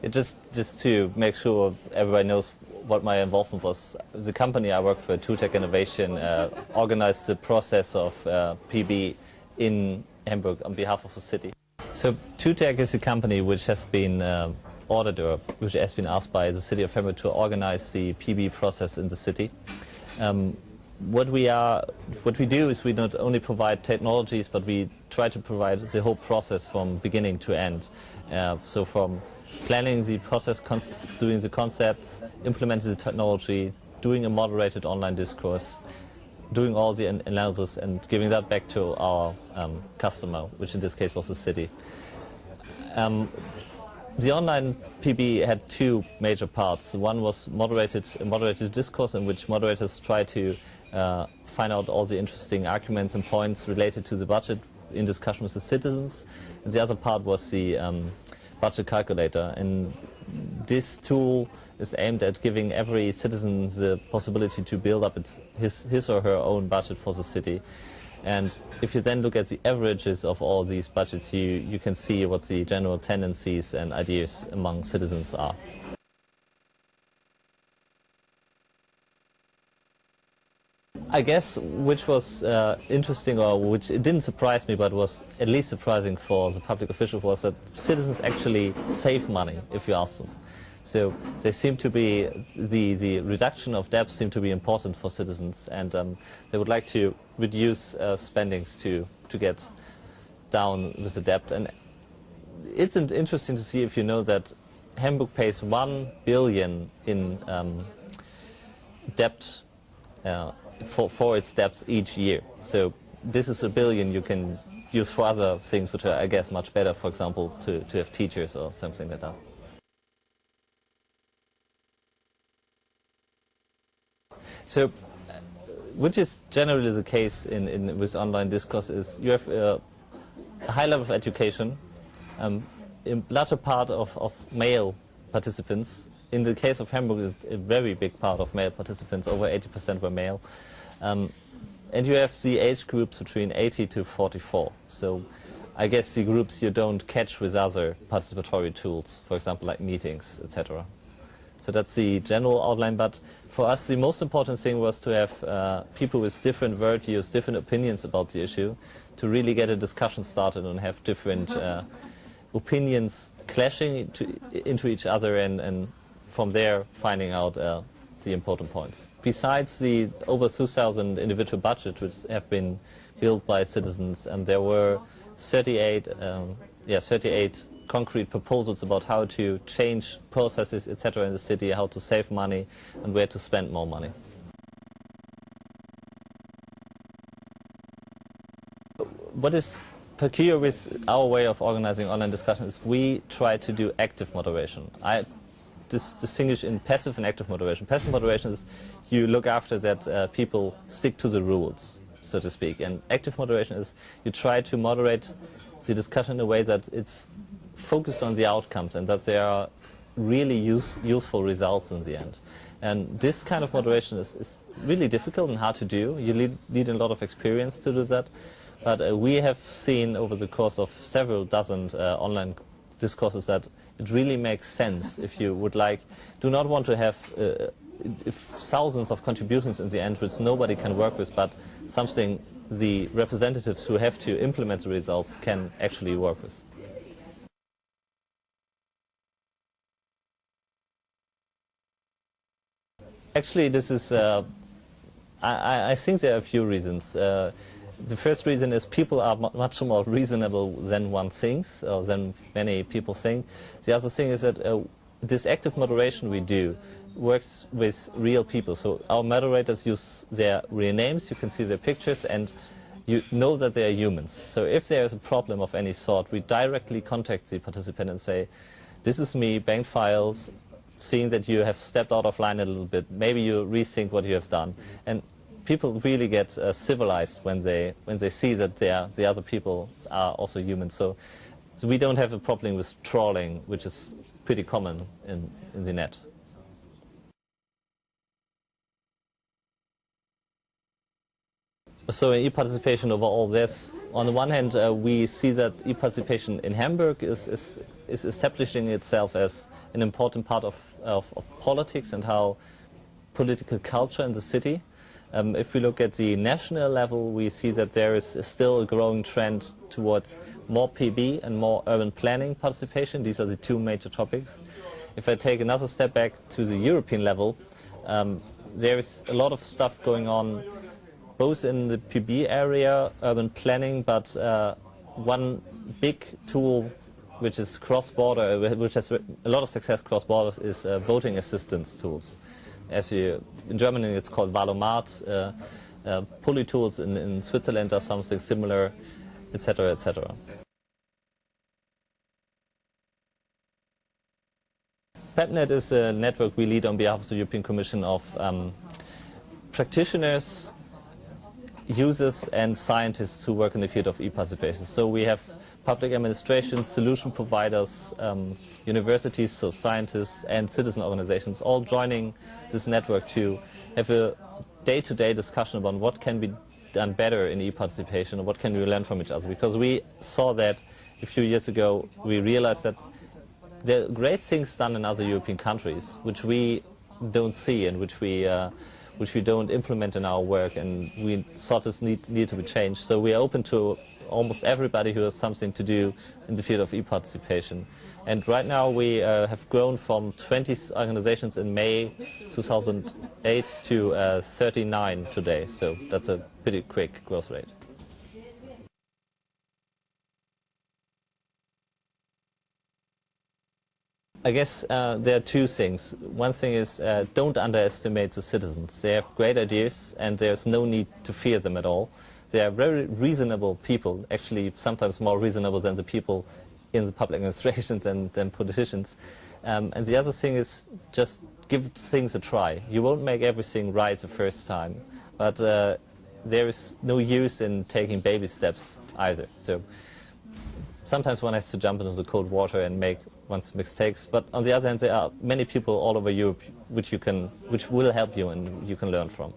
Just to make sure everybody knows what my involvement was, the company I work for, Tutech Innovation, organized the process of PB in Hamburg on behalf of the city. So Tutech is a company which has been ordered, or which has been asked by the city of Hamburg to organize the PB process in the city. What we do is we not only provide technologies, but we try to provide the whole process from beginning to end. So from planning the process, doing the concepts, implementing the technology, doing a moderated online discourse, doing all the analysis and giving that back to our customer, which in this case was the city. The online PB had two major parts. One was a moderated discourse in which moderators try to find out all the interesting arguments and points related to the budget in discussion with the citizens. And the other part was the budget calculator. And this tool is aimed at giving every citizen the possibility to build up his or her own budget for the city. And if you then look at the averages of all these budgets, you can see what the general tendencies and ideas among citizens are. I guess which was interesting, or which it didn't surprise me, but was at least surprising for the public officials, was that citizens actually save money if you ask them. So they seem to be, the reduction of debt seemed to be important for citizens, and they would like to reduce spendings to get down with the debt. And it's interesting to see, if you know, that Hamburg pays 1 billion in debt for its debts each year. So this is 1 billion you can use for other things which are, I guess, much better, for example, to have teachers or something like that. So, which is generally the case with online discourse, is you have a high level of education, a larger part of male participants. In the case of Hamburg, a very big part of male participants, over 80% were male. And you have the age groups between 80 to 44. So I guess the groups you don't catch with other participatory tools, for example, like meetings, etc. So that's the general outline, but for us the most important thing was to have people with different worldviews, different opinions about the issue, to really get a discussion started and have different opinions clashing into each other, and from there finding out the important points. Besides the over 2,000 individual budgets which have been built by citizens, and there were 38 concrete proposals about how to change processes, etc. in the city, how to save money and where to spend more money. What is peculiar with our way of organizing online discussion is we try to do active moderation. I distinguish in passive and active moderation. Passive moderation is you look after that people stick to the rules, so to speak. And active moderation is you try to moderate the discussion in a way that it's focused on the outcomes and that there are really useful results in the end. And this kind of moderation is really difficult and hard to do. You need a lot of experience to do that. But we have seen over the course of several dozen online discourses that it really makes sense if you would do not want to have thousands of contributions in the end which nobody can work with, but something the representatives who have to implement the results can actually work with. Actually, this is, I think there are a few reasons. The first reason is people are much more reasonable than one thinks, or than many people think. The other thing is that this active moderation we do works with real people. So our moderators use their real names, you can see their pictures, and you know that they are humans. So if there is a problem of any sort, we directly contact the participant and say, this is me, Bengt Feil, seeing that you have stepped out of line a little bit, maybe you rethink what you have done. And people really get civilized when they see that the other people are also human. So we don't have a problem with trolling, which is pretty common in the net. So in e-participation overall, on the one hand, we see that e-participation in Hamburg is is establishing itself as an important part of politics and how political culture in the city. If we look at the national level, we see that there is still a growing trend towards more PB and more urban planning participation. These are the two major topics. If I take another step back to the European level, there is a lot of stuff going on both in the PB area, urban planning, but one big tool which is cross-border, which has a lot of success cross-borders, is voting assistance tools. In Germany it's called Valomat, pulley tools in Switzerland are something similar, etc., etc. PEPNet is a network we lead on behalf of the European Commission of practitioners, users and scientists who work in the field of e-participation. So we have public administration, solution providers, universities, so scientists and citizen organizations all joining this network to have a day-to-day discussion about what can be done better in e-participation and what can we learn from each other. Because we saw that a few years ago, we realized that there are great things done in other European countries which we don't see and which we don't implement in our work, and we thought this need to be changed. So we are open to almost everybody who has something to do in the field of e-participation. And right now we have grown from 20 organizations in May 2008 to 39 today. So that's a pretty quick growth rate. I guess there are two things. One thing is don't underestimate the citizens. They have great ideas and there's no need to fear them at all. They are very reasonable people, actually sometimes more reasonable than the people in the public administrations than politicians. And the other thing is just give things a try. You won't make everything right the first time, but there is no use in taking baby steps either. So sometimes one has to jump into the cold water and make one's mistakes, but on the other hand there are many people all over Europe which will help you and you can learn from.